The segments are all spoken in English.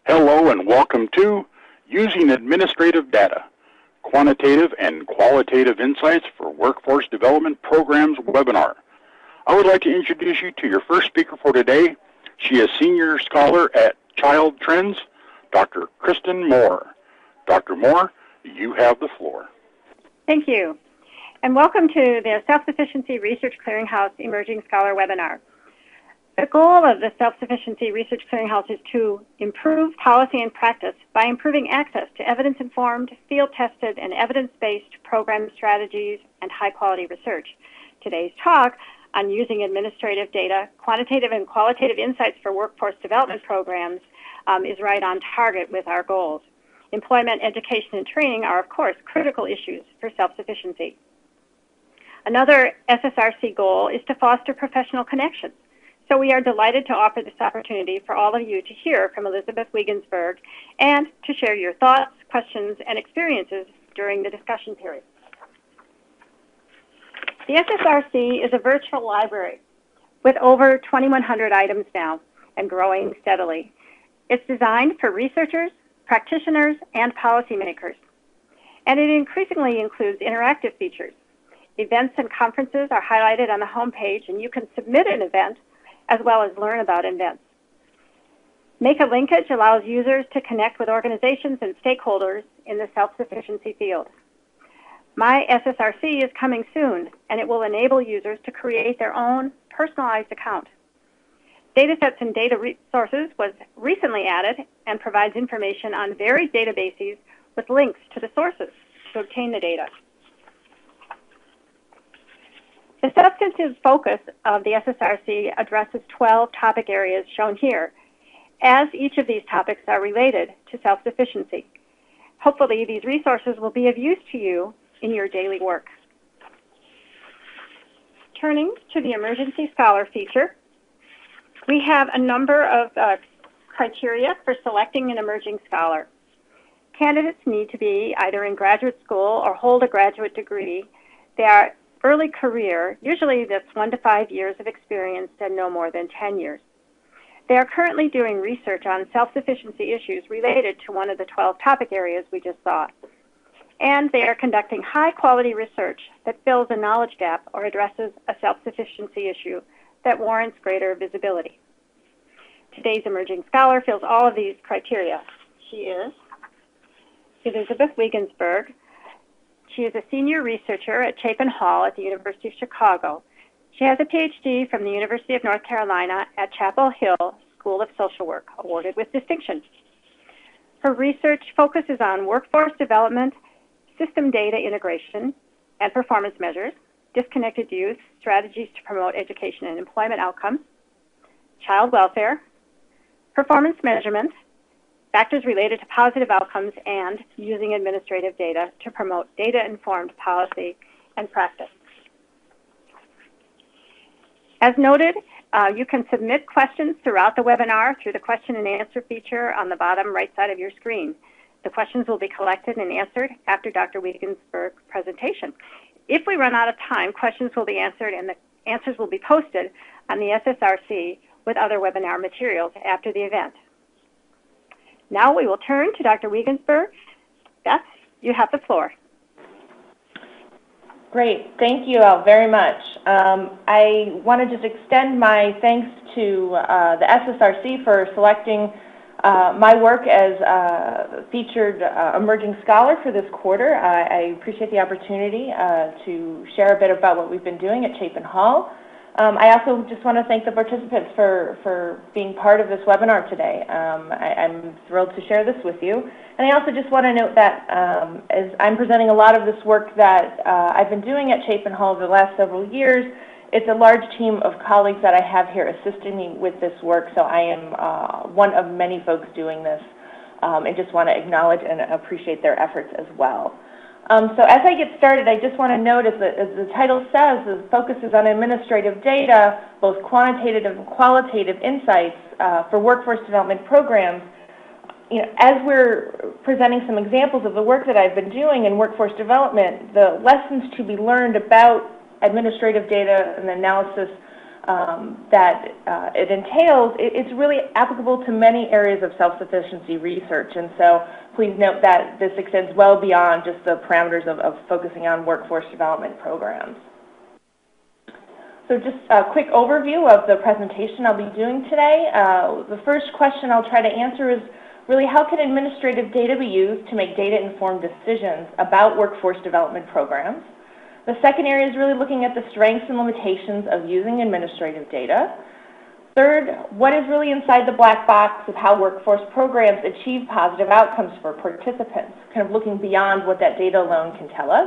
Hello and welcome to Using Administrative Data, Quantitative and Qualitative Insights for Workforce Development Programs webinar. I would like to introduce you to your first speaker for today. She is Senior Scholar at Child Trends, Dr. Kristen Moore. Dr. Moore, you have the floor. Thank you, and welcome to the Self-Sufficiency Research Clearinghouse Emerging Scholar webinar. The goal of the Self-Sufficiency Research Clearinghouse is to improve policy and practice by improving access to evidence-informed, field-tested, and evidence-based program strategies and high-quality research. Today's talk on using administrative data, quantitative and qualitative insights for workforce development programs is right on target with our goals. Employment, education, and training are, of course, critical issues for self-sufficiency. Another SSRC goal is to foster professional connections. So we are delighted to offer this opportunity for all of you to hear from Elizabeth Wiegensberg and to share your thoughts, questions, and experiences during the discussion period. The SSRC is a virtual library with over 2,100 items now and growing steadily. It's designed for researchers, practitioners, and policymakers. And it increasingly includes interactive features. Events and conferences are highlighted on the homepage, and you can submit an event as well as learn about events. Make a Linkage allows users to connect with organizations and stakeholders in the self-sufficiency field. My SSRC is coming soon, and it will enable users to create their own personalized account. Datasets and data resources was recently added and provides information on varied databases with links to the sources to obtain the data. The substantive focus of the SSRC addresses 12 topic areas shown here, as each of these topics are related to self-sufficiency. Hopefully, these resources will be of use to you in your daily work. Turning to the Emergency Scholar feature, we have a number of criteria for selecting an emerging scholar. Candidates need to be either in graduate school or hold a graduate degree. They are early career, usually that's 1 to 5 years of experience and no more than 10 years. They are currently doing research on self-sufficiency issues related to one of the 12 topic areas we just saw. And they are conducting high-quality research that fills a knowledge gap or addresses a self-sufficiency issue that warrants greater visibility. Today's emerging scholar fills all of these criteria. She is Elizabeth Wiegensberg. She is a senior researcher at Chapin Hall at the University of Chicago. She has a PhD from the University of North Carolina at Chapel Hill School of Social Work, awarded with distinction. Her research focuses on workforce development, system data integration, and performance measures, disconnected youth, strategies to promote education and employment outcomes, child welfare, performance measurement, factors related to positive outcomes, and using administrative data to promote data-informed policy and practice. As noted, you can submit questions throughout the webinar through the question and answer feature on the bottom right side of your screen. The questions will be collected and answered after Dr. Wiegensberg's presentation. If we run out of time, questions will be answered and the answers will be posted on the SSRC with other webinar materials after the event. Now we will turn to Dr. Wiegensberg. Beth, you have the floor. Great. Thank you all very much. I want to just extend my thanks to the SSRC for selecting my work as featured emerging scholar for this quarter. I appreciate the opportunity to share a bit about what we've been doing at Chapin Hall. I also just want to thank the participants for being part of this webinar today. I'm thrilled to share this with you. And I also just want to note that as I'm presenting a lot of this work that I've been doing at Chapin Hall over the last several years, it's a large team of colleagues that I have here assisting me with this work, so I am one of many folks doing this, and just want to acknowledge and appreciate their efforts as well. So as I get started, I just want to note, as the title says, the focus is on administrative data, both quantitative and qualitative insights for workforce development programs. You know, as we're presenting some examples of the work that I've been doing in workforce development, the lessons to be learned about administrative data and analysis that it entails, it's really applicable to many areas of self-sufficiency research. And so please note that this extends well beyond just the parameters of focusing on workforce development programs. So just a quick overview of the presentation I'll be doing today. The first question I'll try to answer is really, how can administrative data be used to make data-informed decisions about workforce development programs? The second area is really looking at the strengths and limitations of using administrative data. Third, what is really inside the black box of how workforce programs achieve positive outcomes for participants, kind of looking beyond what that data alone can tell us.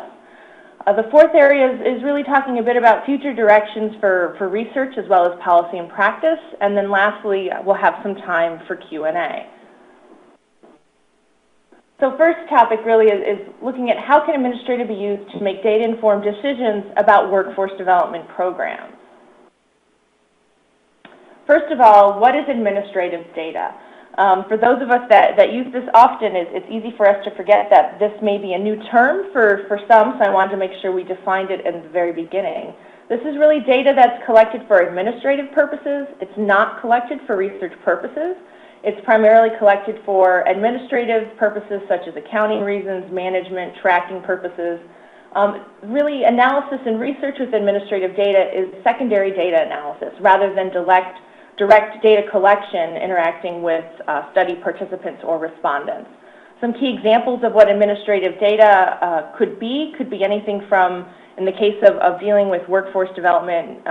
The fourth area is really talking a bit about future directions for research as well as policy and practice. And then lastly, we'll have some time for Q&A. So first topic really is looking at how can administrative be used to make data-informed decisions about workforce development programs. First of all, what is administrative data? For those of us that use this often, it's easy for us to forget that this may be a new term for some, so I wanted to make sure we defined it in the very beginning. This is really data that's collected for administrative purposes. It's not collected for research purposes. It's primarily collected for administrative purposes such as accounting reasons, management, tracking purposes. Really, analysis and research with administrative data is secondary data analysis rather than direct data collection interacting with study participants or respondents. Some key examples of what administrative data could be anything from, in the case of dealing with workforce development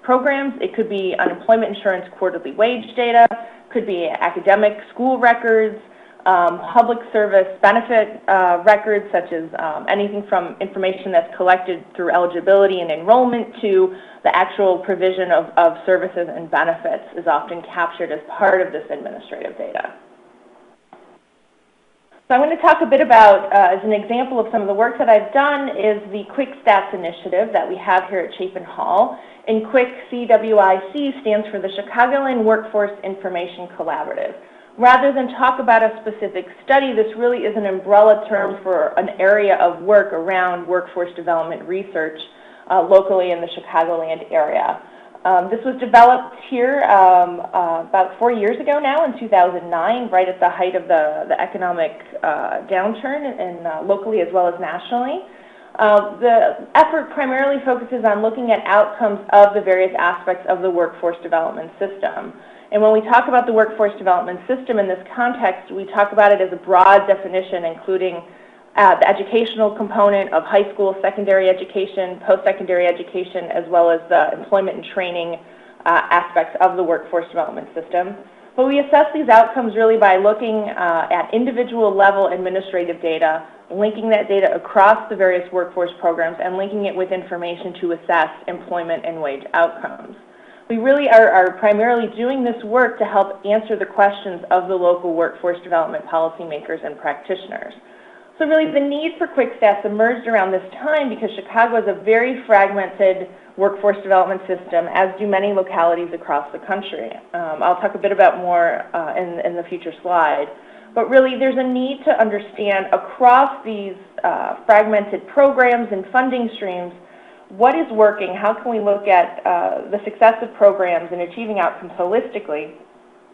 programs, it could be unemployment insurance quarterly wage data, could be academic school records, public service benefit records, such as anything from information that's collected through eligibility and enrollment to the actual provision of services and benefits is often captured as part of this administrative data. So I'm going to talk a bit about, as an example of some of the work that I've done, is the QuickStats initiative that we have here at Chapin Hall. And CWIC stands for the Chicagoland Workforce Information Collaborative. Rather than talk about a specific study, this really is an umbrella term for an area of work around workforce development research locally in the Chicagoland area. This was developed here about 4 years ago now, in 2009, right at the height of the economic downturn, and locally as well as nationally. The effort primarily focuses on looking at outcomes of the various aspects of the workforce development system. And when we talk about the workforce development system in this context, we talk about it as a broad definition, including the educational component of high school, secondary education, post-secondary education, as well as the employment and training aspects of the workforce development system. But we assess these outcomes really by looking at individual level administrative data, linking that data across the various workforce programs, and linking it with information to assess employment and wage outcomes. We really are primarily doing this work to help answer the questions of the local workforce development policymakers and practitioners. So really the need for QuickStats emerged around this time because Chicago is a very fragmented workforce development system, as do many localities across the country. I'll talk a bit about more in the future slide. But really there's a need to understand across these fragmented programs and funding streams what is working, how can we look at the success of programs and achieving outcomes holistically.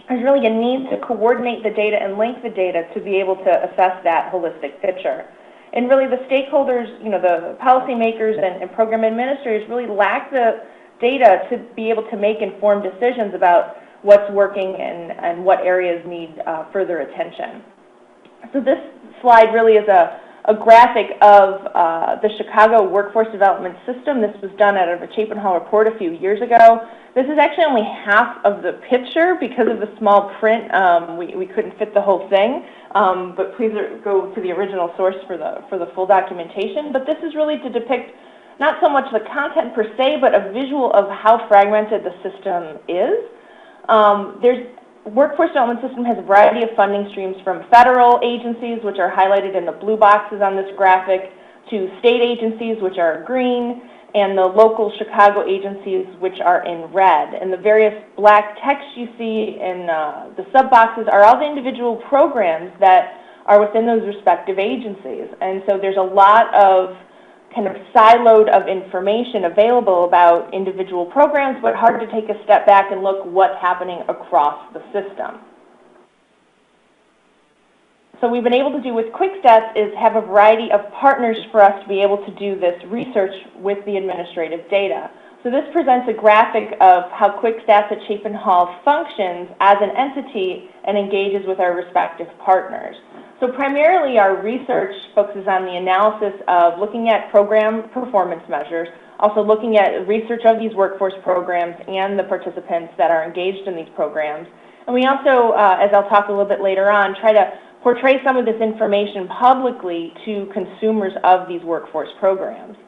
There's really a need to coordinate the data and link the data to be able to assess that holistic picture. And really the stakeholders, the policymakers and program administrators really lack the data to be able to make informed decisions about what's working and what areas need further attention. So this slide really is a graphic of the Chicago workforce development system. This was done out of a Chapin Hall report a few years ago. This is actually only half of the picture because of the small print. We couldn't fit the whole thing, but please go to the original source for the full documentation. But this is really to depict not so much the content per se, but a visual of how fragmented the system is. Workforce development system has a variety of funding streams from federal agencies, which are highlighted in the blue boxes on this graphic, to state agencies, which are green, and the local Chicago agencies, which are in red. And the various black text you see in the sub-boxes are all the individual programs that are within those respective agencies. And so there's a lot of kind of siloed of information available about individual programs, but hard to take a step back and look what's happening across the system. So what we've been able to do with QuickStats is have a variety of partners for us to be able to do this research with the administrative data. So this presents a graphic of how QuickStats at Chapin Hall functions as an entity and engages with our respective partners. So primarily our research focuses on the analysis of looking at program performance measures, also looking at research of these workforce programs and the participants that are engaged in these programs. And we also, as I'll talk a little bit later on, try to portray some of this information publicly to consumers of these workforce programs.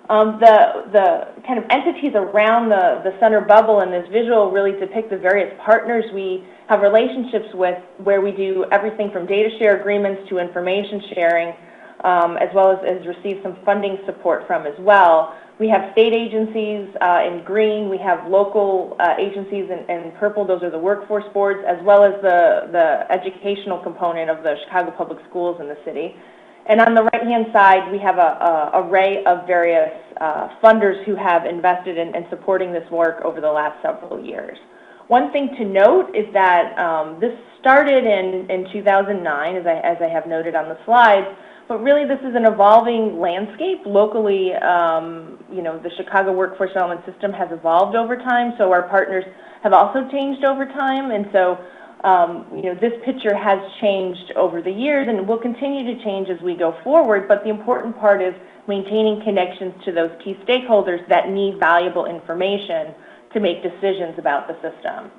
The kind of entities around the center bubble in this visual really depict the various partners we have relationships with, where we do everything from data share agreements to information sharing, as well as receive some funding support from as well. We have state agencies in green, we have local agencies in purple, those are the workforce boards, as well as the educational component of the Chicago Public Schools in the city. And on the right-hand side, we have an array of various funders who have invested in supporting this work over the last several years. One thing to note is that this started in 2009, as I have noted on the slides, but really this is an evolving landscape. Locally, the Chicago workforce development system has evolved over time, so our partners have also changed over time, and so this picture has changed over the years and will continue to change as we go forward, but the important part is maintaining connections to those key stakeholders that need valuable information to make decisions about the system.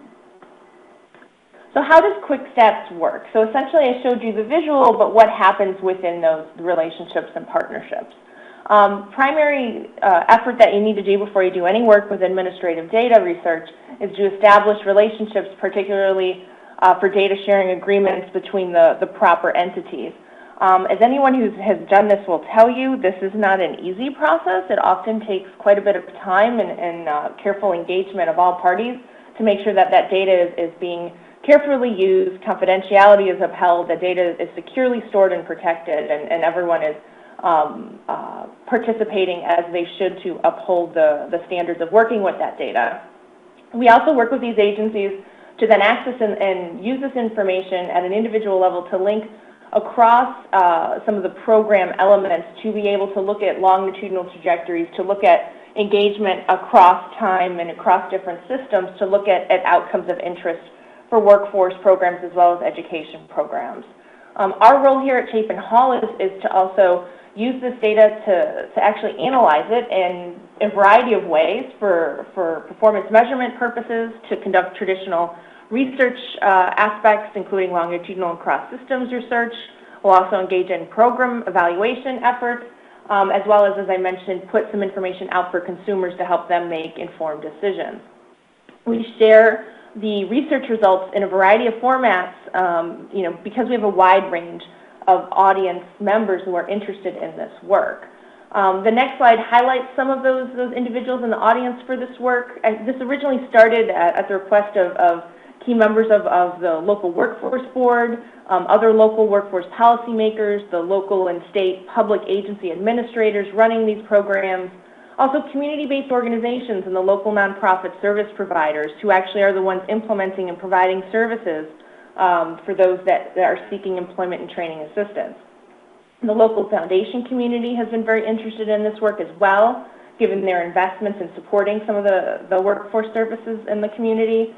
So how does QuickStats work? So essentially I showed you the visual, but what happens within those relationships and partnerships? Primary effort that you need to do before you do any work with administrative data research is to establish relationships, particularly for data sharing agreements between the proper entities. As anyone who has done this will tell you, this is not an easy process. It often takes quite a bit of time and careful engagement of all parties to make sure that that data is being carefully used, confidentiality is upheld, the data is securely stored and protected, and everyone is participating as they should to uphold the standards of working with that data. We also work with these agencies to then access and use this information at an individual level to link across some of the program elements to be able to look at longitudinal trajectories, to look at engagement across time and across different systems, to look at outcomes of interest for workforce programs as well as education programs. Our role here at Chapin Hall is to also use this data to actually analyze it in a variety of ways for performance measurement purposes, to conduct traditional research aspects, including longitudinal and cross-systems research. We'll also engage in program evaluation efforts, as well as I mentioned, put some information out for consumers to help them make informed decisions. We share the research results in a variety of formats, because we have a wide range of audience members who are interested in this work. The next slide highlights some of those individuals in the audience for this work. This originally started at the request of key members of the local workforce board, other local workforce policymakers, the local and state public agency administrators running these programs, also community-based organizations and the local nonprofit service providers who actually are the ones implementing and providing services for those that are seeking employment and training assistance. The local foundation community has been very interested in this work as well, given their investments in supporting some of the workforce services in the community.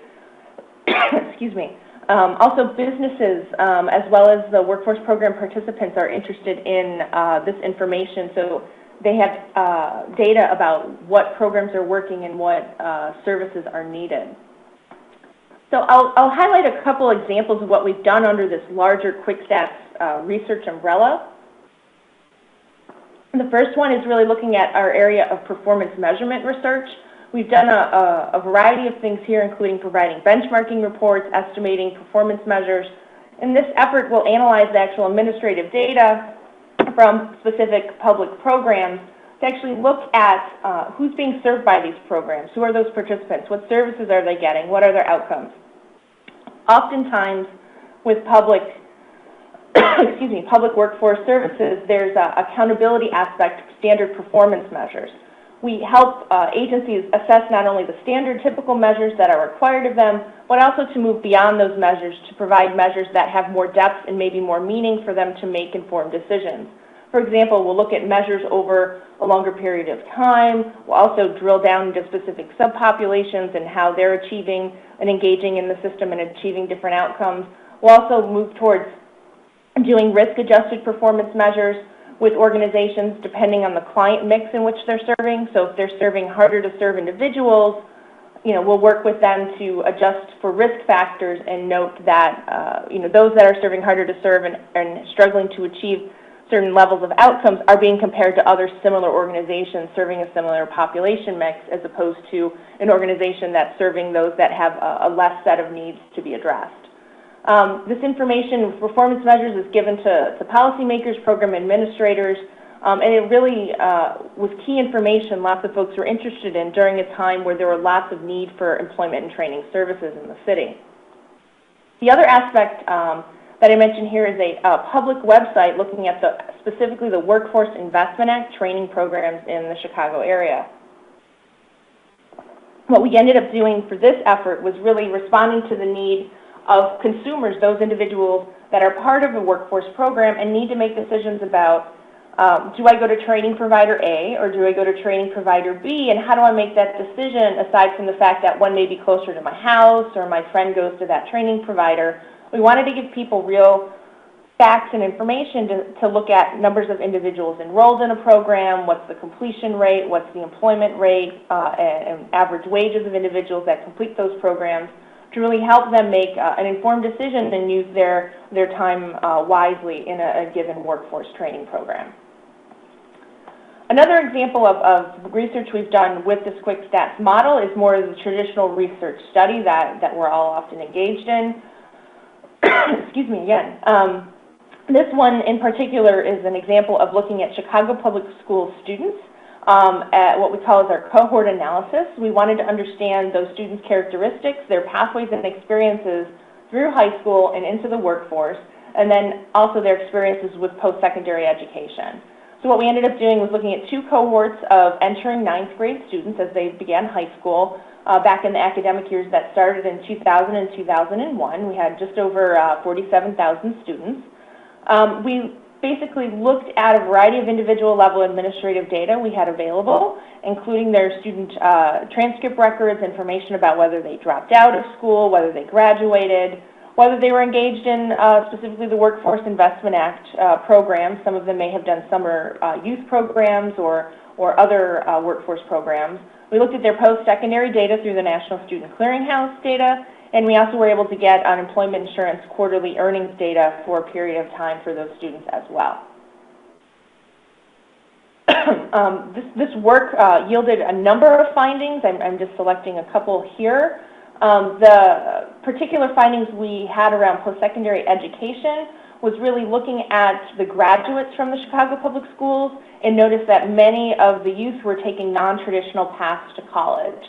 Excuse me. Also businesses, as well as the workforce program participants, are interested in this information, so they have data about what programs are working and what services are needed. So I'll highlight a couple examples of what we've done under this larger QuickStats research umbrella. The first one is really looking at our area of performance measurement research. We've done a variety of things here, including providing benchmarking reports, estimating performance measures. And this effort will analyze the actual administrative data from specific public programs to actually look at who's being served by these programs, who are those participants, what services are they getting, what are their outcomes. Oftentimes with public excuse me, public workforce services, there's an accountability aspect of standard performance measures. We help agencies assess not only the standard typical measures that are required of them, but also to move beyond those measures to provide measures that have more depth and maybe more meaning for them to make informed decisions. For example, we'll look at measures over a longer period of time. We'll also drill down into specific subpopulations and how they're achieving and engaging in the system and achieving different outcomes. We'll also move towards doing risk-adjusted performance measures with organizations depending on the client mix in which they're serving. So if they're serving harder to serve individuals, we'll work with them to adjust for risk factors and note that those that are serving harder to serve and struggling to achieve certain levels of outcomes are being compared to other similar organizations serving a similar population mix, as opposed to an organization that's serving those that have a less set of needs to be addressed. This information, performance measures, is given to policymakers, program administrators, and it really was key information lots of folks were interested in during a time where there were lots of need for employment and training services in the city. The other aspect that I mentioned here is a public website looking at specifically the Workforce Investment Act training programs in the Chicago area. What we ended up doing for this effort was really responding to the need of consumers, those individuals that are part of a workforce program and need to make decisions about, do I go to training provider A or do I go to training provider B, and how do I make that decision aside from the fact that one may be closer to my house or my friend goes to that training provider. We wanted to give people real facts and information to look at numbers of individuals enrolled in a program, what's the completion rate, what's the employment rate, and average wages of individuals that complete those programs, to really help them make an informed decision and use their time wisely in a given workforce training program. Another example of research we've done with this QuickStats model is more of the traditional research study that we're all often engaged in. Excuse me again. This one in particular is an example of looking at Chicago Public School students at what we call as our Cohort Analysis. We wanted to understand those students' characteristics, their pathways and experiences through high school and into the workforce, and then also their experiences with post-secondary education. So what we ended up doing was looking at two cohorts of entering 9th grade students as they began high school back in the academic years that started in 2000 and 2001. We had just over 47,000 students. We basically looked at a variety of individual level administrative data we had available, including their student transcript records, information about whether they dropped out of school, whether they graduated, whether they were engaged in specifically the Workforce Investment Act programs. Some of them may have done summer youth programs or other workforce programs. We looked at their post-secondary data through the National Student Clearinghouse data, and we also were able to get unemployment insurance quarterly earnings data for a period of time for those students as well. This work yielded a number of findings. I'm just selecting a couple here. The particular findings we had around post-secondary education was really looking at the graduates from the Chicago Public Schools, and noticed that many of the youth were taking non-traditional paths to college.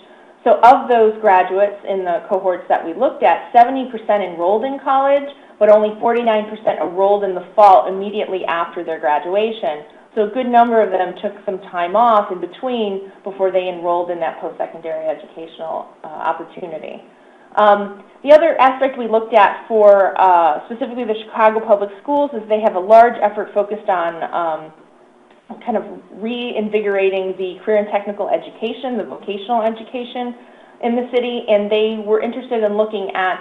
So of those graduates in the cohorts that we looked at, 70% enrolled in college, but only 49% enrolled in the fall immediately after their graduation. So a good number of them took some time off in between before they enrolled in that post-secondary educational opportunity. The other aspect we looked at for specifically the Chicago Public Schools is they have a large effort focused on kind of reinvigorating the career and technical education, the vocational education in the city, and they were interested in looking at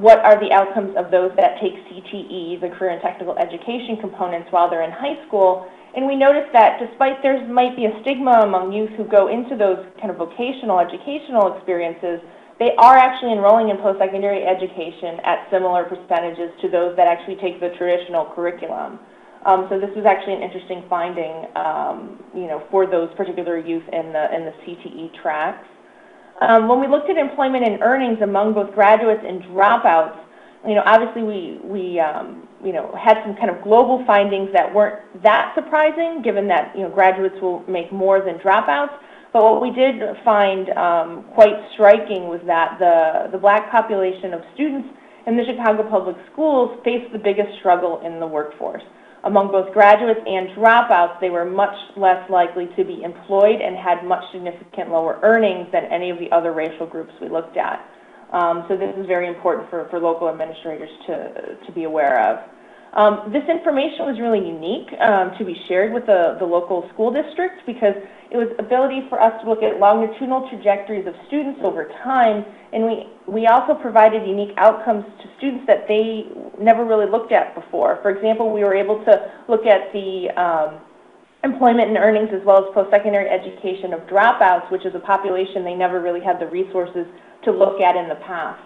what are the outcomes of those that take CTE, the career and technical education components, while they're in high school. And we noticed that despite there might be a stigma among youth who go into those kind of vocational educational experiences, they are actually enrolling in post-secondary education at similar percentages to those that actually take the traditional curriculum. So this was actually an interesting finding, for those particular youth in the CTE tracks. When we looked at employment and earnings among both graduates and dropouts, obviously we had some kind of global findings that weren't that surprising, given that graduates will make more than dropouts. But what we did find quite striking was that the black population of students in the Chicago Public Schools faced the biggest struggle in the workforce. Among both graduates and dropouts, they were much less likely to be employed and had much significant lower earnings than any of the other racial groups we looked at. So this is very important for local administrators to be aware of. This information was really unique to be shared with the local school districts because it was ability for us to look at longitudinal trajectories of students over time, and we also provided unique outcomes to students that they never really looked at before. For example, we were able to look at the employment and earnings as well as post-secondary education of dropouts, which is a population they never really had the resources to look at in the past.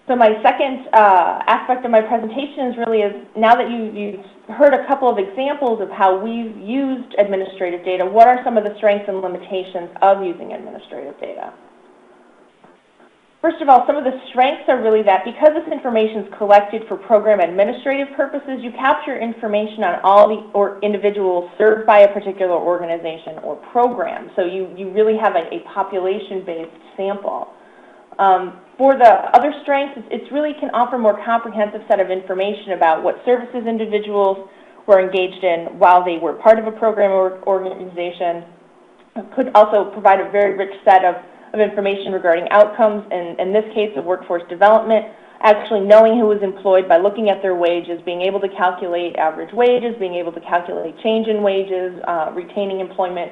So my second aspect of my presentation is really now that you've heard a couple of examples of how we've used administrative data, what are some of the strengths and limitations of using administrative data? First of all, some of the strengths are really that because this information is collected for program administrative purposes, you capture information on all the individuals served by a particular organization or program. So you really have a population-based sample. For the other strengths, it really can offer a more comprehensive set of information about what services individuals were engaged in while they were part of a program or organization. It could also provide a very rich set of information regarding outcomes, and in this case of workforce development, actually knowing who was employed by looking at their wages, being able to calculate average wages, being able to calculate change in wages, retaining employment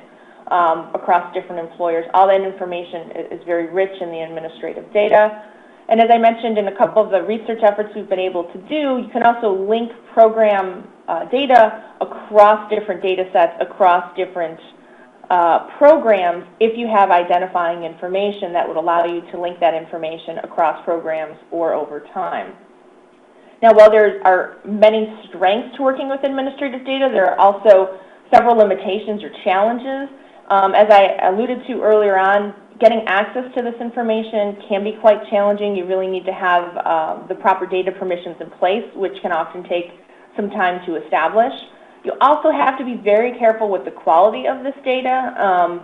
across different employers. All that information is very rich in the administrative data. And as I mentioned in a couple of the research efforts we've been able to do, you can also link program data across different data sets, across different programs if you have identifying information that would allow you to link that information across programs or over time. Now, while there are many strengths to working with administrative data, there are also several limitations or challenges. As I alluded to earlier on, getting access to this information can be quite challenging. You really need to have the proper data permissions in place, which can often take some time to establish. You also have to be very careful with the quality of this data.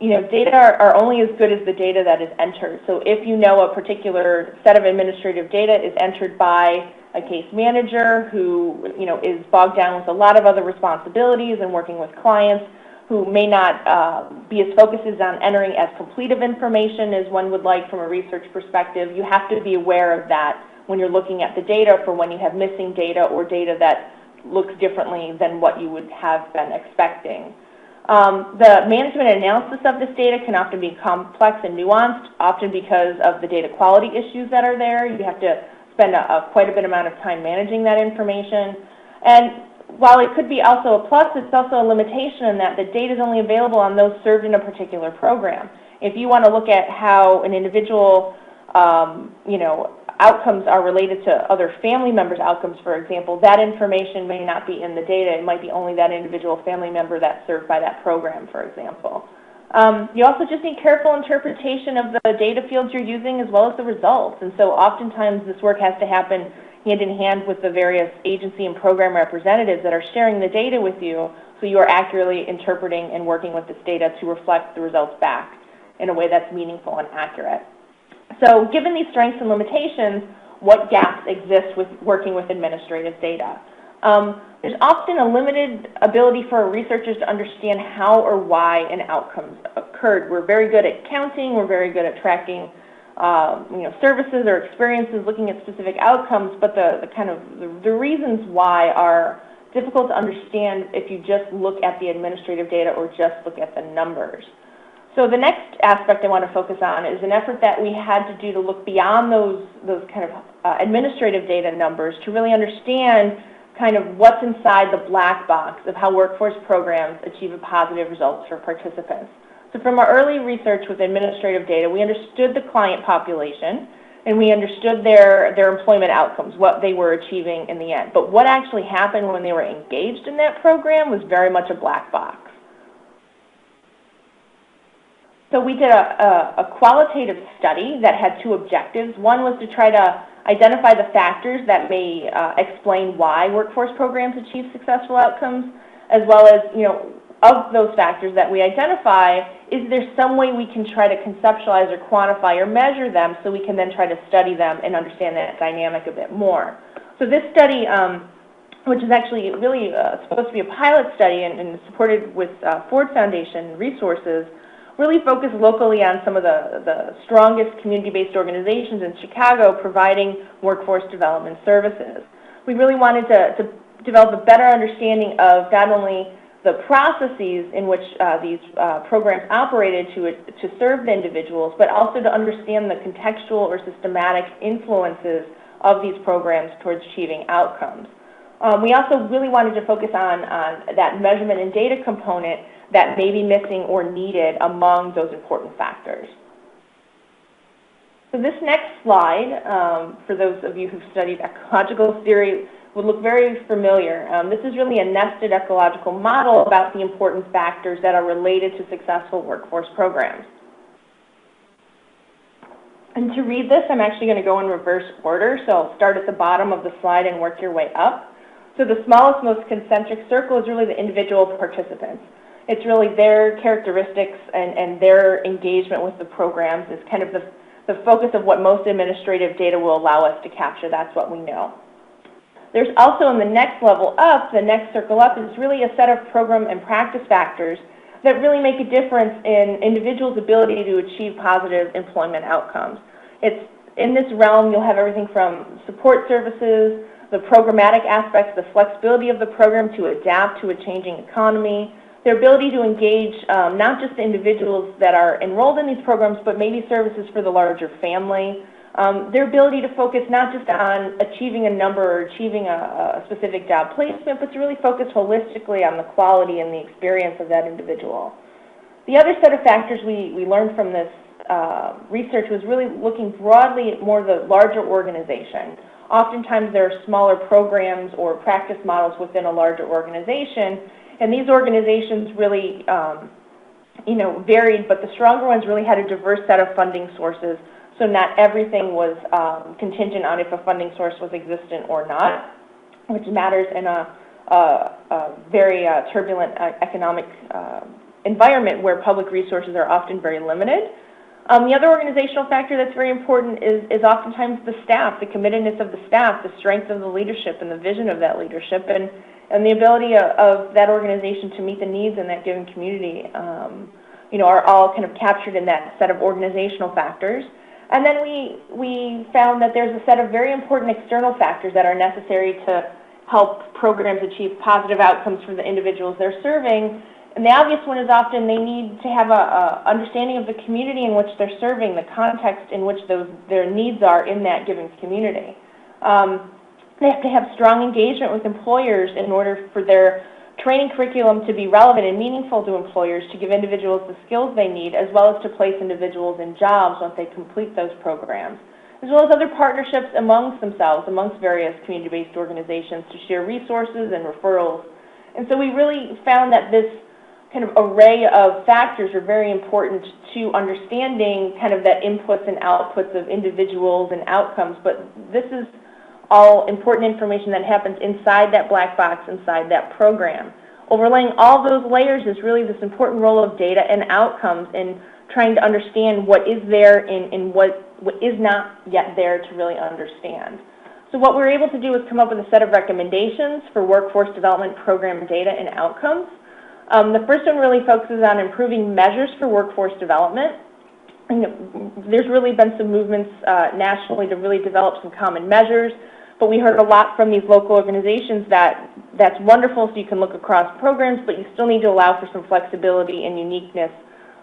Data are only as good as the data that is entered. So if you know a particular set of administrative data is entered by a case manager who is bogged down with a lot of other responsibilities and working with clients who may not be as focused on entering as complete of information as one would like from a research perspective, you have to be aware of that when you're looking at the data for when you have missing data or data that looks differently than what you would have been expecting. The management and analysis of this data can often be complex and nuanced, often because of the data quality issues that are there. You have to spend quite a bit amount of time managing that information. And while it could be also a plus, it's also a limitation in that the data is only available on those served in a particular program. If you want to look at how an individual, outcomes are related to other family members' outcomes, for example, that information may not be in the data. It might be only that individual family member that's served by that program, for example. You also just need careful interpretation of the data fields you're using as well as the results. And so oftentimes this work has to happen hand in hand with the various agency and program representatives that are sharing the data with you, so you are accurately interpreting and working with this data to reflect the results back in a way that's meaningful and accurate. So given these strengths and limitations, what gaps exist with working with administrative data? There's often a limited ability for researchers to understand how or why an outcome occurred. We're very good at counting, we're very good at tracking services or experiences, looking at specific outcomes, but the reasons why are difficult to understand if you just look at the administrative data or just look at the numbers. So the next aspect I want to focus on is an effort that we had to do to look beyond those kind of administrative data numbers to really understand kind of what's inside the black box of how workforce programs achieve positive results for participants. So from our early research with administrative data, we understood the client population and we understood their employment outcomes, what they were achieving in the end. But what actually happened when they were engaged in that program was very much a black box. So we did a qualitative study that had two objectives. One was to try to identify the factors that may explain why workforce programs achieve successful outcomes, as well as of those factors that we identify, is there some way we can try to conceptualize or quantify or measure them so we can then try to study them and understand that dynamic a bit more? So this study, which is actually really supposed to be a pilot study and supported with Ford Foundation resources, really focused locally on some of the strongest community-based organizations in Chicago providing workforce development services. We really wanted to develop a better understanding of not only the processes in which these programs operated to serve the individuals, but also to understand the contextual or systematic influences of these programs towards achieving outcomes. We also really wanted to focus on that measurement and data component that may be missing or needed among those important factors. So this next slide, for those of you who've studied ecological theory, would look very familiar. This is really a nested ecological model about the important factors that are related to successful workforce programs. And to read this, I'm actually going to go in reverse order, so I'll start at the bottom of the slide and work your way up. So the smallest, most concentric circle is really the individual participants. It's really their characteristics and their engagement with the programs is kind of the focus of what most administrative data will allow us to capture. That's what we know. There's also in the next level up, the next circle up, is really a set of program and practice factors that really make a difference in individuals' ability to achieve positive employment outcomes. It's in this realm, you'll have everything from support services, the programmatic aspects, the flexibility of the program to adapt to a changing economy, their ability to engage not just the individuals that are enrolled in these programs, but maybe services for the larger family, their ability to focus not just on achieving a number or achieving a specific job placement, but to really focus holistically on the quality and the experience of that individual. The other set of factors we learned from this research was really looking broadly at more the larger organization. Oftentimes there are smaller programs or practice models within a larger organization, and these organizations really varied, but the stronger ones really had a diverse set of funding sources, so not everything was contingent on if a funding source was existent or not, which matters in a very turbulent economic environment where public resources are often very limited. The other organizational factor that's very important is oftentimes the staff, the committedness of the staff, the strength of the leadership and the vision of that leadership, and the ability of that organization to meet the needs in that given community, are all kind of captured in that set of organizational factors. And then we found that there's a set of very important external factors that are necessary to help programs achieve positive outcomes for the individuals they're serving. And the obvious one is often they need to have a understanding of the community in which they're serving, the context in which their needs are in that given community. They have to have strong engagement with employers in order for their training curriculum to be relevant and meaningful to employers, to give individuals the skills they need, as well as to place individuals in jobs once they complete those programs, as well as other partnerships amongst themselves, amongst various community-based organizations to share resources and referrals. And so we really found that this kind of array of factors are very important to understanding kind of that inputs and outputs of individuals and outcomes, but this is all important information that happens inside that black box, inside that program. Overlaying all those layers is really this important role of data and outcomes in trying to understand what is there and what is not yet there to really understand. So what we're able to do is come up with a set of recommendations for workforce development program data and outcomes. The first one really focuses on improving measures for workforce development. There's really been some movements nationally to really develop some common measures, but we heard a lot from these local organizations that that's wonderful, so you can look across programs, but you still need to allow for some flexibility and uniqueness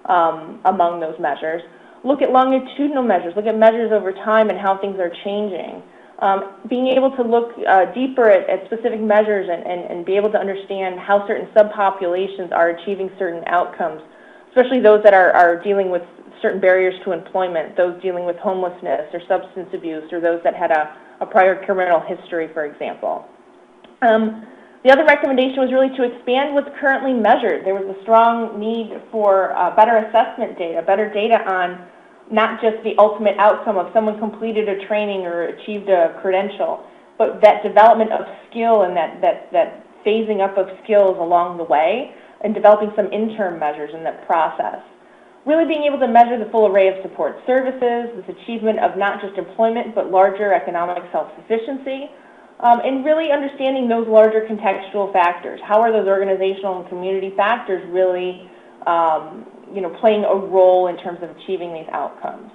among those measures. Look at longitudinal measures, look at measures over time and how things are changing. Being able to look deeper at specific measures and be able to understand how certain subpopulations are achieving certain outcomes, especially those that are dealing with certain barriers to employment, those dealing with homelessness or substance abuse, or those that had a prior criminal history, for example. The other recommendation was really to expand what's currently measured. There was a strong need for better assessment data, better data on not just the ultimate outcome of someone completed a training or achieved a credential, but that development of skill and that phasing up of skills along the way and developing some interim measures in that process. Really being able to measure the full array of support services, this achievement of not just employment, but larger economic self-sufficiency, and really understanding those larger contextual factors. How are those organizational and community factors really playing a role in terms of achieving these outcomes?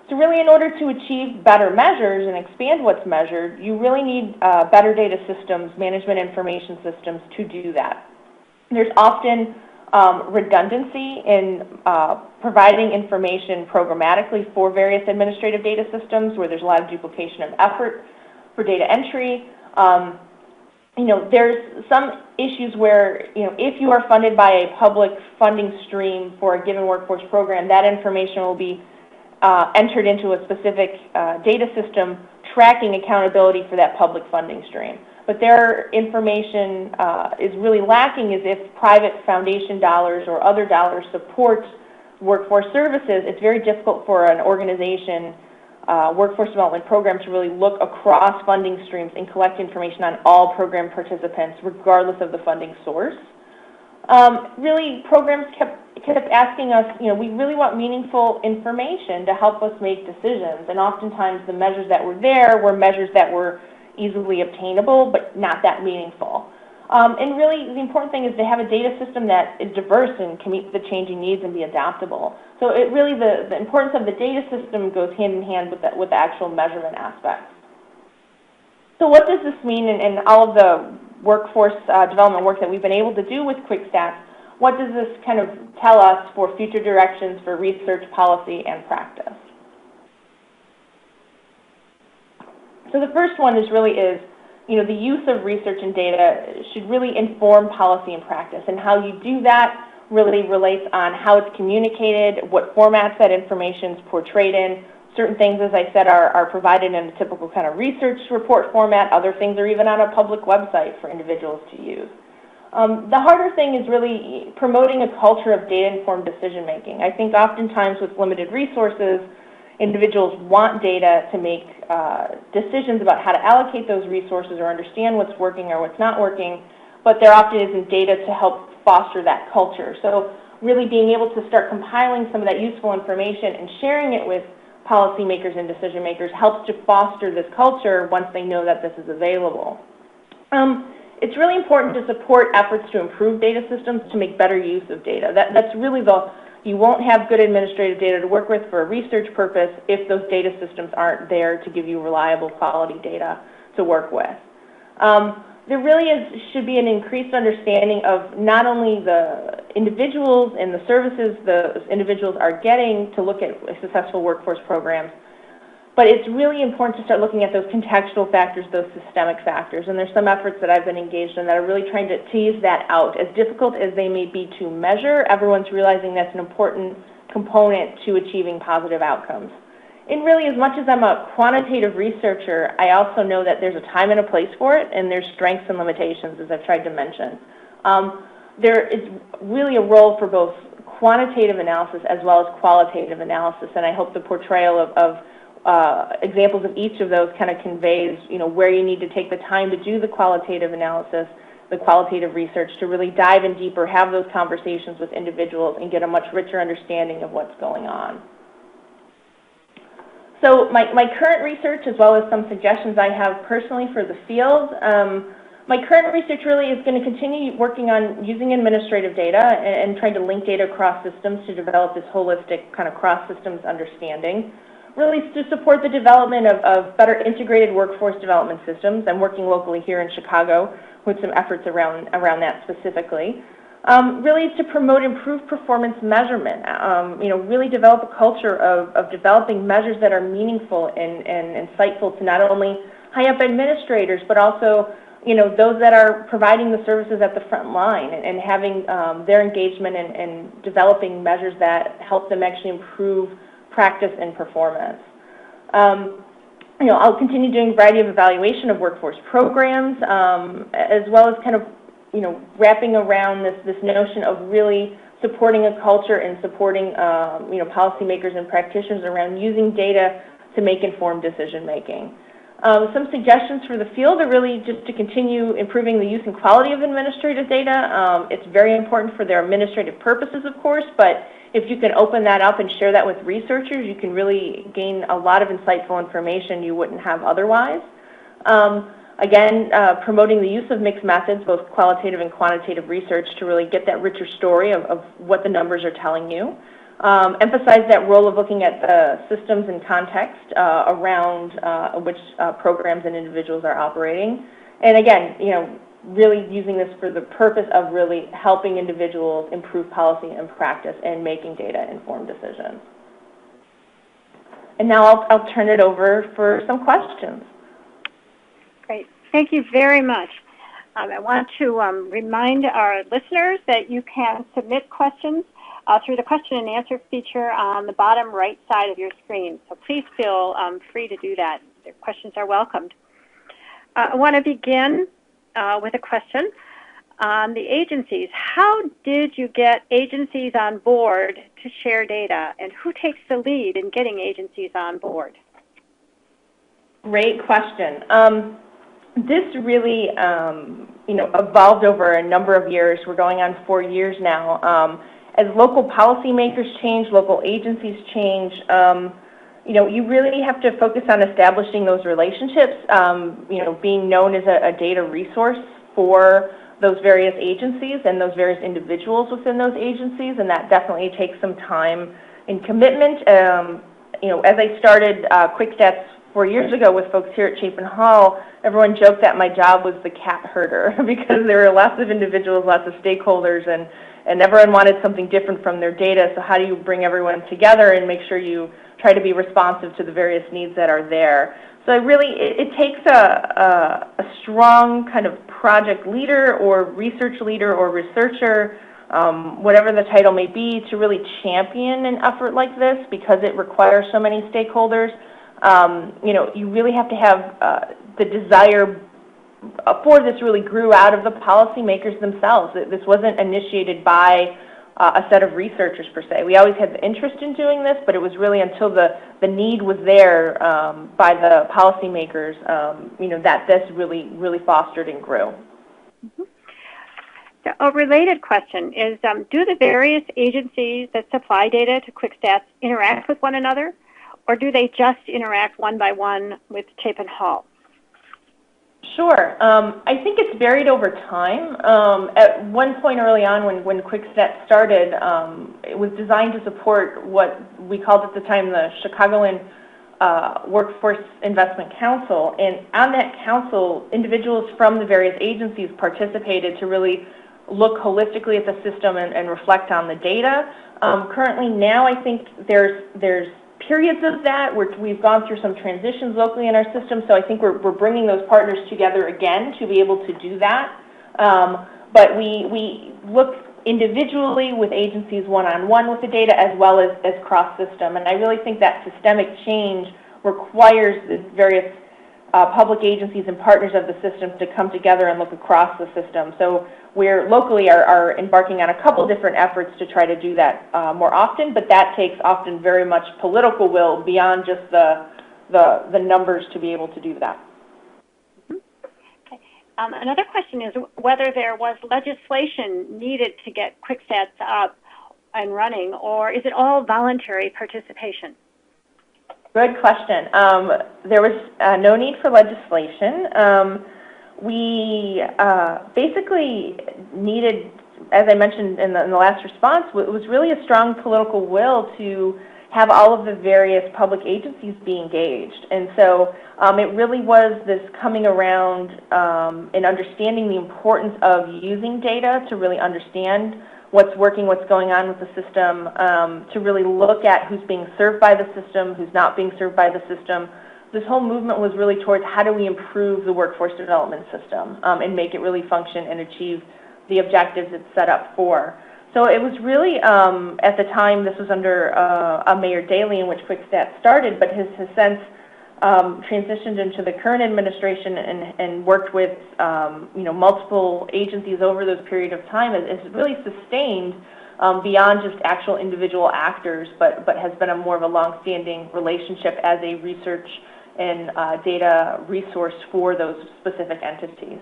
So really, in order to achieve better measures and expand what's measured, you really need better data systems, management information systems to do that. There's often redundancy in providing information programmatically for various administrative data systems where there's a lot of duplication of effort for data entry. There's some issues where, if you are funded by a public funding stream for a given workforce program, that information will be entered into a specific data system tracking accountability for that public funding stream. But their information is really lacking is if private foundation dollars or other dollars support workforce services, it's very difficult for an organization, workforce development program, to really look across funding streams and collect information on all program participants, regardless of the funding source. Really, programs kept asking us, we really want meaningful information to help us make decisions, and oftentimes the measures that were there were measures that were easily obtainable, but not that meaningful. And really, the important thing is to have a data system that is diverse and can meet the changing needs and be adaptable. So it really, the importance of the data system goes hand in hand with the actual measurement aspects. So what does this mean in all of the workforce development work that we've been able to do with QuickStats? What does this kind of tell us for future directions for research, policy, and practice? So the first one is the use of research and data should really inform policy and practice, and how you do that really relates on how it's communicated, what formats that information is portrayed in. Certain things, as I said, are provided in a typical kind of research report format. Other things are even on a public website for individuals to use. The harder thing is really promoting a culture of data-informed decision-making. I think oftentimes with limited resources, individuals want data to make decisions about how to allocate those resources or understand what's working or what's not working, but there often isn't data to help foster that culture. So really being able to start compiling some of that useful information and sharing it with policymakers and decision makers helps to foster this culture once they know that this is available. It's really important to support efforts to improve data systems to make better use of data. That's really you won't have good administrative data to work with for a research purpose if those data systems aren't there to give you reliable quality data to work with. There really should be an increased understanding of not only the individuals and the services the individuals are getting to look at successful workforce programs, but it's really important to start looking at those contextual factors, those systemic factors. And there's some efforts that I've been engaged in that are really trying to tease that out. As difficult as they may be to measure, everyone's realizing that's an important component to achieving positive outcomes. And really, as much as I'm a quantitative researcher, I also know that there's a time and a place for it, and there's strengths and limitations, as I've tried to mention. There is really a role for both quantitative analysis as well as qualitative analysis, and I hope the portrayal of examples of each of those kind of conveys, where you need to take the time to do the qualitative analysis, the qualitative research, to really dive in deeper, have those conversations with individuals, and get a much richer understanding of what's going on. So my current research, as well as some suggestions I have personally for the field, my current research really is going to continue working on using administrative data and trying to link data across systems to develop this holistic kind of cross-systems understanding. Really to support the development of better integrated workforce development systems. I'm working locally here in Chicago with some efforts around that specifically. Really to promote improved performance measurement, really develop a culture of developing measures that are meaningful and insightful to not only high-up administrators, but also those that are providing the services at the front line, and having their engagement and developing measures that help them actually improve practice and performance. I'll continue doing a variety of evaluation of workforce programs, as well as kind of wrapping around this notion of really supporting a culture and supporting policymakers and practitioners around using data to make informed decision making. Some suggestions for the field are really just to continue improving the use and quality of administrative data. It's very important for their administrative purposes, of course, but if you can open that up and share that with researchers, you can really gain a lot of insightful information you wouldn't have otherwise. Again, promoting the use of mixed methods, both qualitative and quantitative research, to really get that richer story of what the numbers are telling you. Emphasize that role of looking at the systems and context around which programs and individuals are operating. And again, really using this for the purpose of really helping individuals improve policy and practice and making data-informed decisions. And now I'll turn it over for some questions. Great. Thank you very much. I want to remind our listeners that you can submit questions through the question and answer feature on the bottom right side of your screen. So please feel free to do that. Your questions are welcomed. I want to begin with a question on the agencies. How did you get agencies on board to share data, and who takes the lead in getting agencies on board? Great question. This really, evolved over a number of years. We're going on 4 years now. As local policymakers change, local agencies change, you really have to focus on establishing those relationships, being known as a data resource for those various agencies and those various individuals within those agencies, and that definitely takes some time and commitment. As I started QuickStats 4 years ago with folks here at Chapin Hall, everyone joked that my job was the cat herder because there were lots of individuals, lots of stakeholders, and everyone wanted something different from their data. So how do you bring everyone together and make sure you try to be responsive to the various needs that are there? So it takes a strong kind of project leader or research leader or researcher, whatever the title may be, to really champion an effort like this because it requires so many stakeholders. You really have to have the desire for this really grew out of the policymakers themselves. This wasn't initiated by a set of researchers per se. We always had the interest in doing this, but it was really until the need was there by the policymakers, that this really fostered and grew. Mm-hmm. So a related question is, do the various agencies that supply data to QuickStats interact with one another, or do they just interact one by one with Chapin Hall? Sure. I think it's varied over time. At one point early on when QuickStats started, it was designed to support what we called at the time the Chicagoland Workforce Investment Council. And on that council, individuals from the various agencies participated to really look holistically at the system and reflect on the data. Currently now I think there's periods of that where we've gone through some transitions locally in our system, so I think we're bringing those partners together again to be able to do that. But we look individually with agencies one-on-one with the data as well as cross-system, and I really think that systemic change requires the various public agencies and partners of the systems to come together and look across the system. So we're locally are embarking on a couple different efforts to try to do that more often, but that takes often very much political will beyond just the numbers to be able to do that. Mm-hmm. Okay. Another question is whether there was legislation needed to get QuickStats up and running, or is it all voluntary participation? Good question. There was no need for legislation. We basically needed, as I mentioned in the last response, it was really a strong political will to have all of the various public agencies be engaged. And so it really was this coming around and understanding the importance of using data to really understand what's working, what's going on with the system, to really look at who's being served by the system, who's not being served by the system. This whole movement was really towards how do we improve the workforce development system and make it really function and achieve the objectives it's set up for. So it was really, at the time, this was under Mayor Daley in which QuickStats started, but has since transitioned into the current administration and worked with multiple agencies over those period of time. It's really sustained beyond just actual individual actors, but has been a more of a long-standing relationship as a research and data resource for those specific entities.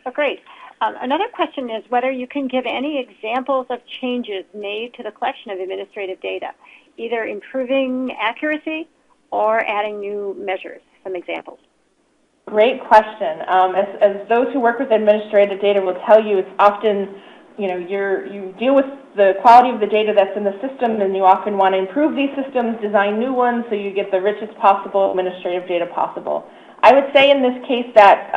Oh, great. Another question is whether you can give any examples of changes made to the collection of administrative data, either improving accuracy or adding new measures. Some examples. Great question. As those who work with administrative data will tell you, it's often, you deal with the quality of the data that's in the system, and you often want to improve these systems, design new ones, so you get the richest possible administrative data possible. I would say in this case that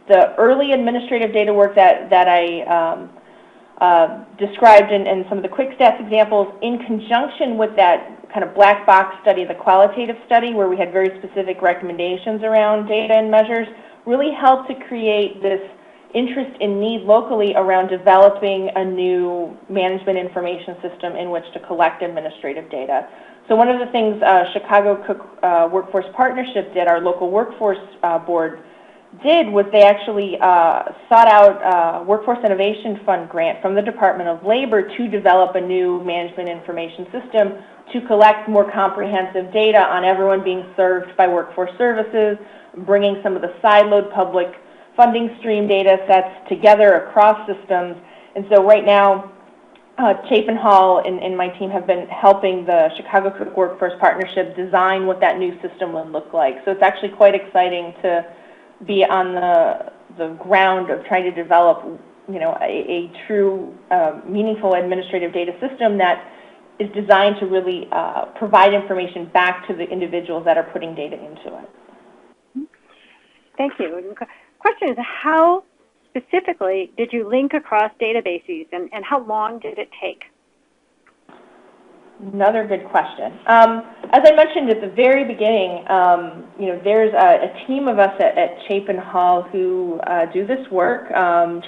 the early administrative data work that I described in some of the QuickStats examples, in conjunction with that kind of black box study, the qualitative study, where we had very specific recommendations around data and measures, really helped to create this interest and need locally around developing a new management information system in which to collect administrative data. So one of the things Chicago Cook Workforce Partnership did, our local workforce board did, was they actually sought out a Workforce Innovation Fund grant from the Department of Labor to develop a new management information system to collect more comprehensive data on everyone being served by workforce services, bringing some of the siloed public funding stream data sets together across systems. And so right now, Chapin Hall and my team have been helping the Chicago Cook Workforce Partnership design what that new system would look like. So it's actually quite exciting to be on the ground of trying to develop, a true meaningful administrative data system that is designed to really provide information back to the individuals that are putting data into it. Thank you. The question is, how specifically did you link across databases, and how long did it take? Another good question. As I mentioned at the very beginning, there's a team of us at Chapin Hall who do this work.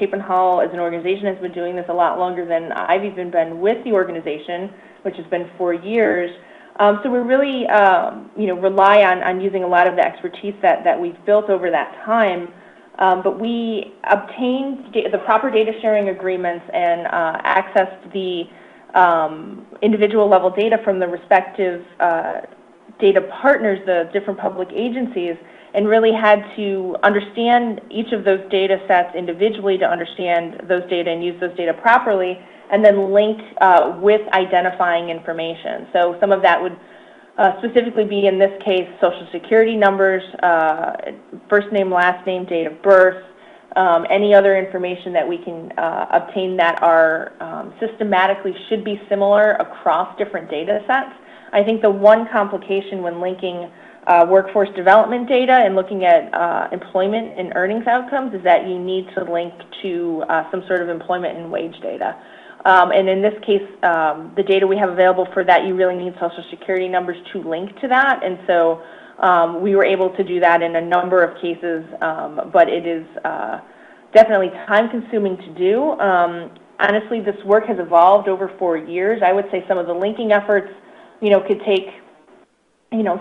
Chapin Hall as an organization has been doing this a lot longer than I've even been with the organization, which has been 4 years. So we really, rely on using a lot of the expertise that we've built over that time. But we obtained the proper data sharing agreements and accessed the individual level data from the respective data partners, the different public agencies, and really had to understand each of those data sets individually to understand those data and use those data properly, and then link with identifying information. So some of that would specifically be, in this case, Social Security numbers, first name, last name, date of birth, any other information that we can obtain that are systematically should be similar across different data sets. I think the one complication when linking workforce development data and looking at employment and earnings outcomes is that you need to link to some sort of employment and wage data. And in this case, the data we have available for that, you really need Social Security numbers to link to that. And so we were able to do that in a number of cases, but it is definitely time-consuming to do. Honestly, this work has evolved over 4 years. I would say some of the linking efforts, could take,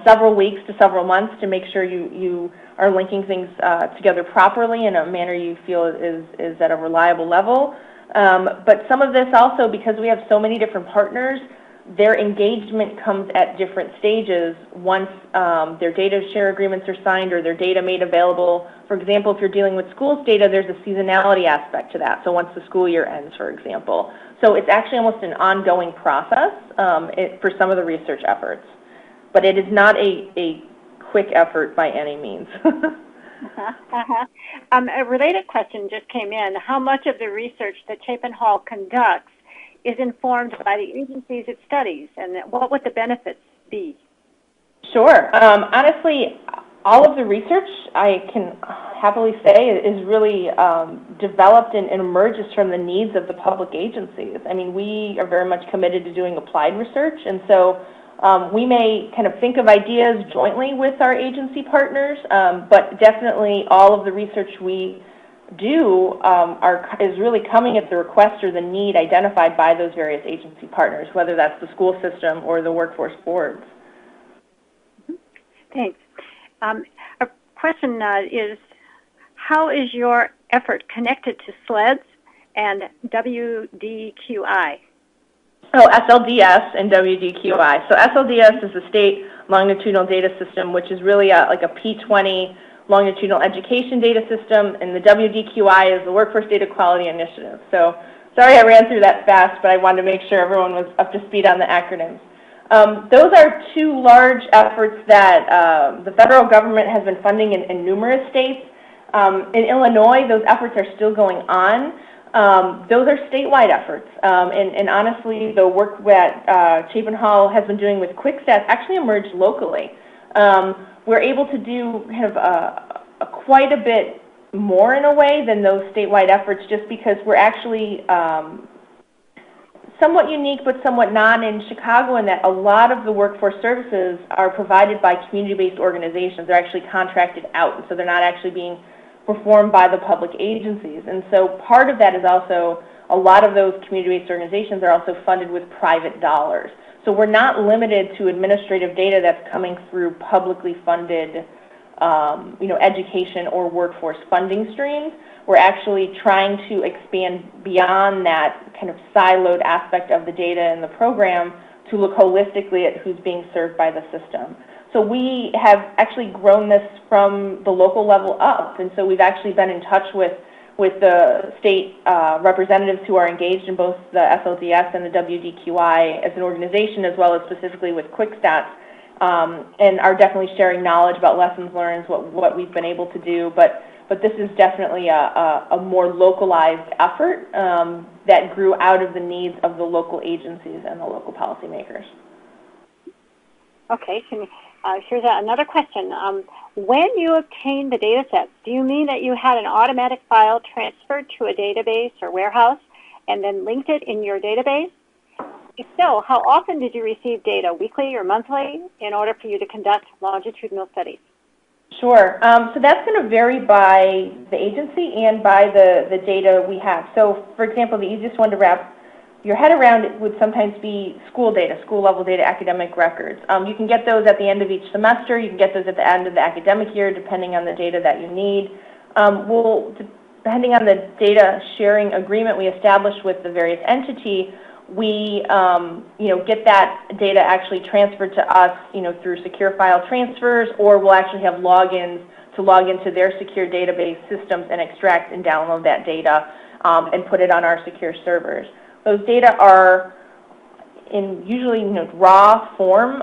several weeks to several months to make sure you are linking things together properly in a manner you feel is at a reliable level. But some of this also, because we have so many different partners, their engagement comes at different stages once their data share agreements are signed or their data made available. For example, if you're dealing with schools data, there's a seasonality aspect to that. So once the school year ends, for example. So it's actually almost an ongoing process for some of the research efforts. But it is not a quick effort by any means. A related question just came in. How much of the research that Chapin Hall conducts is informed by the agencies it studies, and what would the benefits be? Sure. Honestly, all of the research, I can happily say, is really developed and emerges from the needs of the public agencies. I mean, we are very much committed to doing applied research, and so we may kind of think of ideas jointly with our agency partners, but definitely all of the research we do is really coming at the request or the need identified by those various agency partners, whether that's the school system or the workforce boards. Thanks. A question is, how is your effort connected to SLDS and WDQI? Oh, SLDS and WDQI. So SLDS is the state longitudinal data system, which is really like a P20 longitudinal education data system, and the WDQI is the Workforce Data Quality Initiative. So sorry I ran through that fast, but I wanted to make sure everyone was up to speed on the acronyms. Those are two large efforts that the federal government has been funding in numerous states. In Illinois, those efforts are still going on. Those are statewide efforts, and honestly, the work that Chapin Hall has been doing with QuickStats actually emerged locally. We're able to do kind of quite a bit more in a way than those statewide efforts, just because we're actually somewhat unique but somewhat not in Chicago, in that a lot of the workforce services are provided by community-based organizations. They're actually contracted out, and so they're not actually being performed by the public agencies. And so part of that is also, a lot of those community-based organizations are also funded with private dollars. So we're not limited to administrative data that's coming through publicly funded education or workforce funding streams. We're actually trying to expand beyond that kind of siloed aspect of the data in the program to look holistically at who's being served by the system. So we have actually grown this from the local level up, and so we've actually been in touch with the state representatives who are engaged in both the SLDS and the WDQI as an organization, as well as specifically with QuickStats, and are definitely sharing knowledge about lessons learned, what we've been able to do. But this is definitely a more localized effort that grew out of the needs of the local agencies and the local policymakers. Okay, here's another question. When you obtained the data sets, do you mean that you had an automatic file transferred to a database or warehouse and then linked it in your database? If so, how often did you receive data, weekly or monthly, in order for you to conduct longitudinal studies? Sure. So that's going to vary by the agency and by the data we have. So, for example, the easiest one to wrap your head around it would sometimes be school data, school-level data, academic records. You can get those at the end of each semester. You can get those at the end of the academic year, depending on the data that you need. Depending on the data sharing agreement we established with the various entity, we get that data actually transferred to us, through secure file transfers, or we'll actually have logins to log into their secure database systems and extract and download that data and put it on our secure servers. Those data are in usually raw form.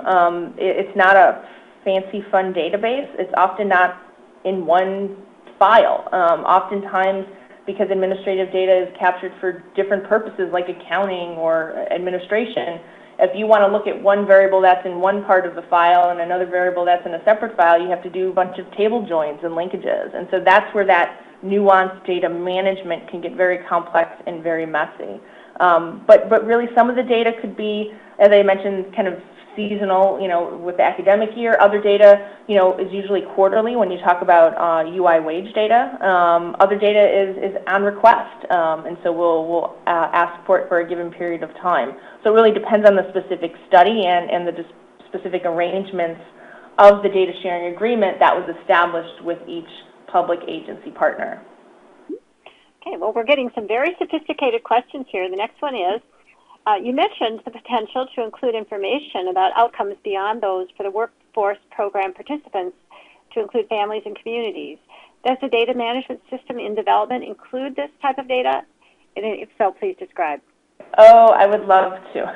It's not a fancy, fun database. It's often not in one file. Oftentimes, because administrative data is captured for different purposes like accounting or administration, if you want to look at one variable that's in one part of the file and another variable that's in a separate file, you have to do a bunch of table joins and linkages. And so that's where that nuanced data management can get very complex and very messy. But really, some of the data could be, as I mentioned, kind of seasonal, with the academic year. Other data, is usually quarterly when you talk about UI wage data. Other data is on request, and so we'll ask for it for a given period of time. So it really depends on the specific study and the specific arrangements of the data sharing agreement that was established with each public agency partner. Okay, well, we're getting some very sophisticated questions here. The next one is, you mentioned the potential to include information about outcomes beyond those for the workforce program participants, to include families and communities. Does the data management system in development include this type of data? And if so, please describe. Oh, I would love to.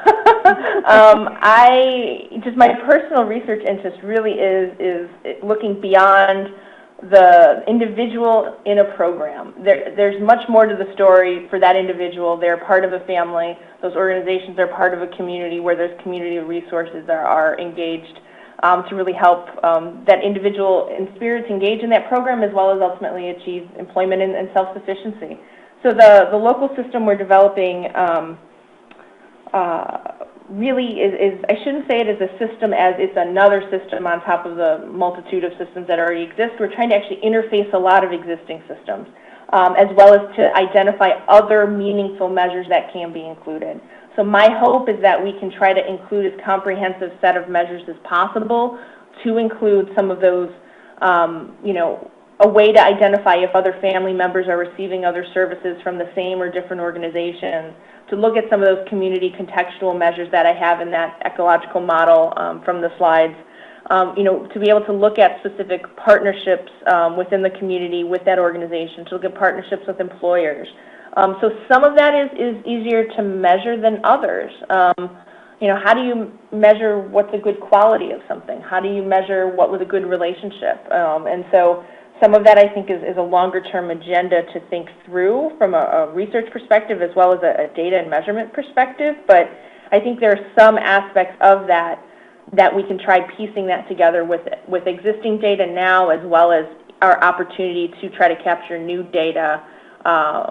My personal research interest really is looking beyond the individual in a program. There's much more to the story for that individual. They're part of a family. Those organizations are part of a community where those community resources are engaged to really help that individual and spirits engage in that program, as well as ultimately achieve employment and self-sufficiency. So the local system we're developing really is, I shouldn't say it is a system as it's another system on top of the multitude of systems that already exist. We're trying to actually interface a lot of existing systems, as well as to identify other meaningful measures that can be included. So my hope is that we can try to include as comprehensive set of measures as possible to include some of those, a way to identify if other family members are receiving other services from the same or different organizations, to look at some of those community contextual measures that I have in that ecological model from the slides, to be able to look at specific partnerships within the community with that organization, to look at partnerships with employers. So some of that is easier to measure than others. How do you measure what's a good quality of something? How do you measure what was a good relationship? And so some of that, I think, is a longer-term agenda to think through from a research perspective as well as a data and measurement perspective. But I think there are some aspects of that we can try piecing that together with existing data now, as well as our opportunity to try to capture new data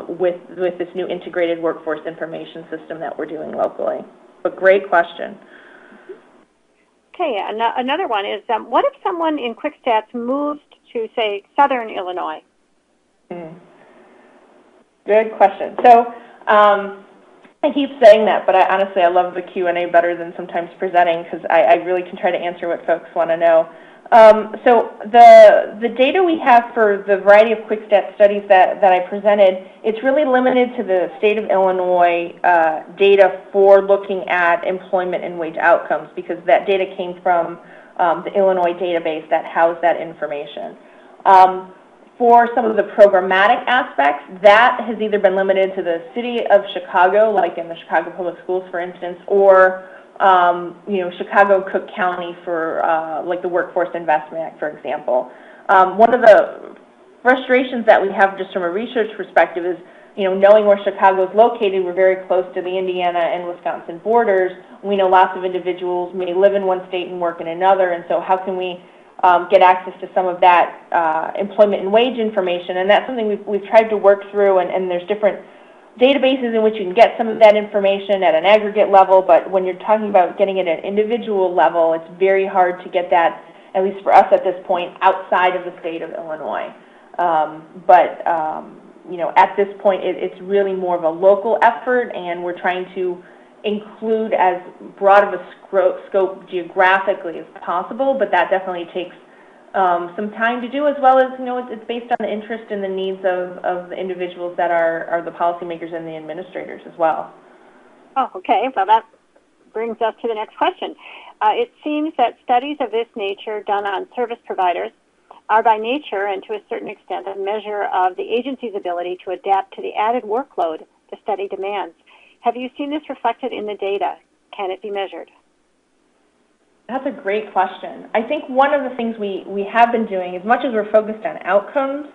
with this new integrated workforce information system that we're doing locally. But great question. Okay, another one is, what if someone in QuickStats moved to, say, Southern Illinois? Good question. So I keep saying that, but honestly, I love the Q&A better than sometimes presenting, because I really can try to answer what folks want to know. So the data we have for the variety of QuickStats studies that I presented, it's really limited to the state of Illinois data for looking at employment and wage outcomes, because that data came from the Illinois database that housed that information. For some of the programmatic aspects, that has either been limited to the city of Chicago, like in the Chicago Public Schools, for instance, or Chicago, Cook County for like the Workforce Investment Act, for example. One of the frustrations that we have just from a research perspective is, knowing where Chicago is located, we're very close to the Indiana and Wisconsin borders. We know lots of individuals may live in one state and work in another, and so how can we get access to some of that employment and wage information? And that's something we've tried to work through, and there's different databases in which you can get some of that information at an aggregate level, but when you're talking about getting it at an individual level, it's very hard to get that, at least for us at this point, outside of the state of Illinois. At this point, it's really more of a local effort, and we're trying to include as broad of a scope geographically as possible, but that definitely takes some time to do, as well as, it's based on the interest and the needs of the individuals that are the policymakers and the administrators as well. Oh, okay. Well, that brings us to the next question. It seems that studies of this nature done on service providers are by nature and to a certain extent a measure of the agency's ability to adapt to the added workload the study demands. Have you seen this reflected in the data? Can it be measured? That's a great question. I think one of the things we have been doing, as much as we're focused on outcomes,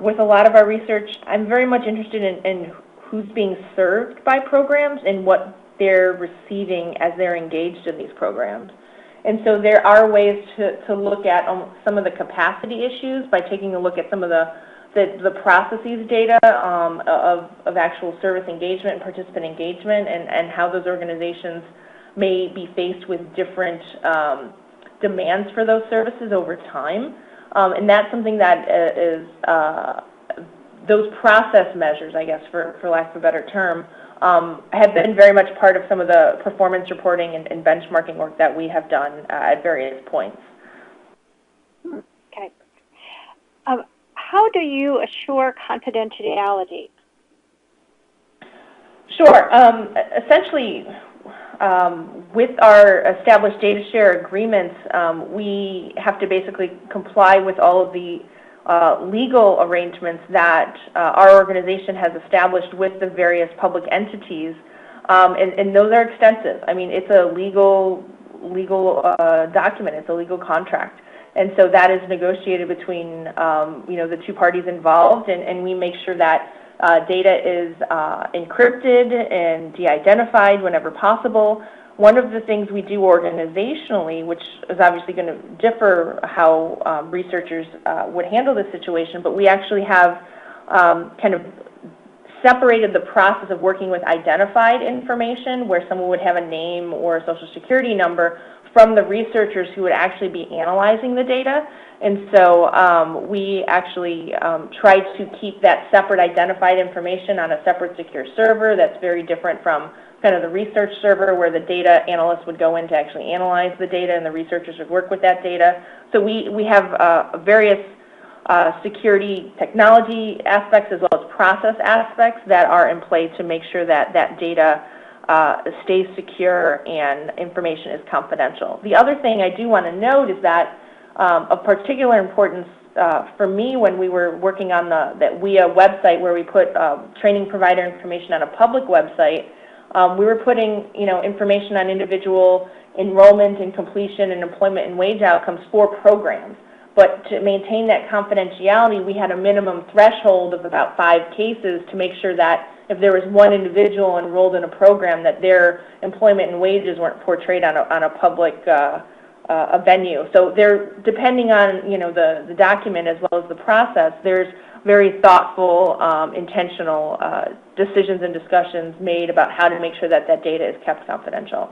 with a lot of our research, I'm very much interested in who's being served by programs and what they're receiving as they're engaged in these programs. And so there are ways to look at some of the capacity issues by taking a look at some of the processes data of actual service engagement and participant engagement, and how those organizations may be faced with different demands for those services over time. And that's something that is, those process measures, I guess, for lack of a better term, have been very much part of some of the performance reporting and benchmarking work that we have done at various points. Okay. How do you assure confidentiality? Sure. Essentially, with our established data share agreements, we have to basically comply with all of the legal arrangements that our organization has established with the various public entities, and those are extensive. I mean, it's a legal document. It's a legal contract, and so that is negotiated between the two parties involved, and we make sure that data is encrypted and de-identified whenever possible. One of the things we do organizationally, which is obviously going to differ how researchers would handle this situation, but we actually have kind of separated the process of working with identified information, where someone would have a name or a social security number, from the researchers who would actually be analyzing the data. And so we actually try to keep that separate identified information on a separate secure server that's very different from kind of the research server, where the data analysts would go in to actually analyze the data and the researchers would work with that data. So we have various security technology aspects as well as process aspects that are in play to make sure that that data stays secure and information is confidential. The other thing I do want to note is that of particular importance for me when we were working on that WIA website where we put training provider information on a public website, we were putting information on individual enrollment and completion and employment and wage outcomes for programs. But to maintain that confidentiality, we had a minimum threshold of about 5 cases to make sure that if there was one individual enrolled in a program, that their employment and wages weren't portrayed on a public a venue. So there, depending on the document as well as the process, there's very thoughtful, intentional decisions and discussions made about how to make sure that that data is kept confidential.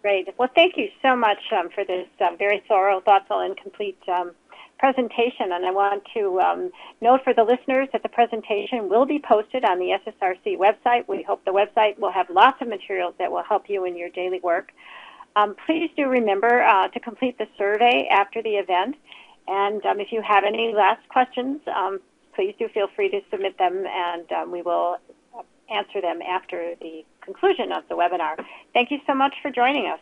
Great. Well, thank you so much for this very thorough, thoughtful, and complete presentation. And I want to note for the listeners that the presentation will be posted on the SSRC website. We hope the website will have lots of materials that will help you in your daily work. Please do remember to complete the survey after the event. And if you have any last questions, please do feel free to submit them, and we will answer them after the conclusion of the webinar. Thank you so much for joining us.